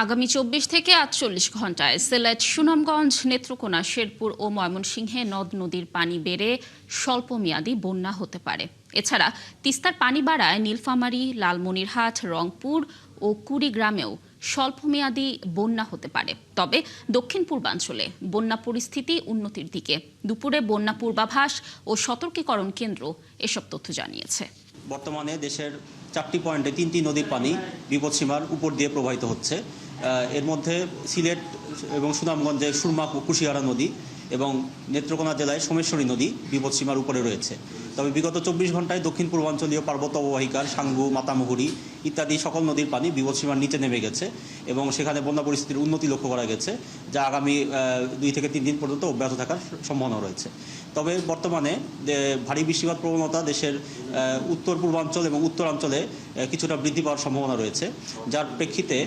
আগামী ২৪ থেকে ৪৮ ঘণ্টায় সিলেট, সুনামগঞ্জ, নেত্রকোনা, শেরপুর ও ময়মনসিংহে নদ-নদীর পানি বেড়ে স্বল্পমেয়াদী বন্যা হতে পারে। এছাড়া তিস্তার পানি বাড়ায় নীলফামারী, লালমনিরহাট, রংপুর ও কুড়িগ্রামেও স্বল্পমেয়াদী বন্যা হতে পারে। তবে দক্ষিণ পূর্বাঞ্চলে বন্যা পরিস্থিতি উন্নতির দিকে। দুপুরে বন্যা পূর্বাভাস ও সতর্কীকরণ কেন্দ্র এসব তথ্য জানিয়েছে। বর্তমানে দেশের 4টি পয়েন্টে 3টি নদীর পানি বিপদসীমার উপর দিয়ে প্রবাহিত হচ্ছে। এর মধ্যে সিলেট এবং সুনামগঞ্জের সুরমা কুশিয়ারা নদী এবং নেত্রকোনা জেলায় সোমেশ্বরী নদী বিপদসীমার উপরে রয়েছে। তবে বিগত 24 ঘন্টায় দক্ষিণ পূর্বাঞ্চলীয় পার্বত্য অববাহিকার সাঙ্গু, মাতামুহুরী ইত্যাদি সকল নদীর পানি বিপদসীমার নিচে নেমে গেছে এবং সেখানে বন্যা পরিস্থিতির উন্নতি লক্ষ্য করা গেছে, যা আগামী 2 থেকে 3 দিন পর্যন্ত অব্যাহত থাকার সম্ভাবনা রয়েছে। তবে বর্তমানে ভারী বৃষ্টিপাত প্রবণতা দেশের উত্তর পূর্বাঞ্চল এবং উত্তরাঞ্চলে কিছুটা বৃদ্ধি পাওয়ার সম্ভাবনা রয়েছে, যার প্রেক্ষিতে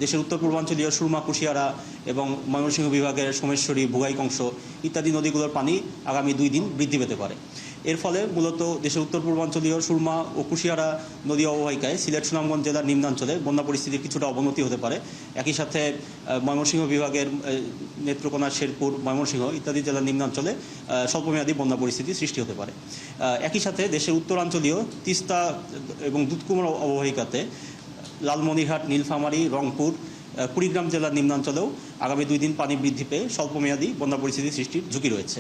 দেশের উত্তর পূর্বাঞ্চলীয় সুরমা, কুশিয়ারা এবং ময়মনসিংহ বিভাগের সোমেশ্বরী, ভুগাইকংস ইত্যাদি নদীগুলোর পানি আগামী 2 দিন বৃদ্ধি পেতে পারে। এর ফলে মূলত দেশের উত্তর পূর্বাঞ্চলীয় সুরমা ও কুশিয়ারা নদী অববাহিকায় সিলেট, সুনামগঞ্জ জেলার নিম্নাঞ্চলে বন্যা পরিস্থিতির কিছুটা অবনতি হতে পারে। একই সাথে ময়মনসিংহ বিভাগের নেত্রকোনা, শেরপুর, ময়মনসিংহ ইত্যাদি জেলার নিম্নাঞ্চলে স্বল্পমেয়াদী বন্যা পরিস্থিতি সৃষ্টি হতে পারে। একই সাথে দেশের উত্তরাঞ্চলীয় তিস্তা এবং দুধকুমার অববাহিকাতে লালমনিরহাট, নীলফামারী, রংপুর, কুড়িগ্রাম জেলার নিম্নাঞ্চলেও আগামী 2 দিন পানি বৃদ্ধি পেয়ে স্বল্পমেয়াদী বন্যা পরিস্থিতি সৃষ্টির ঝুঁকি রয়েছে।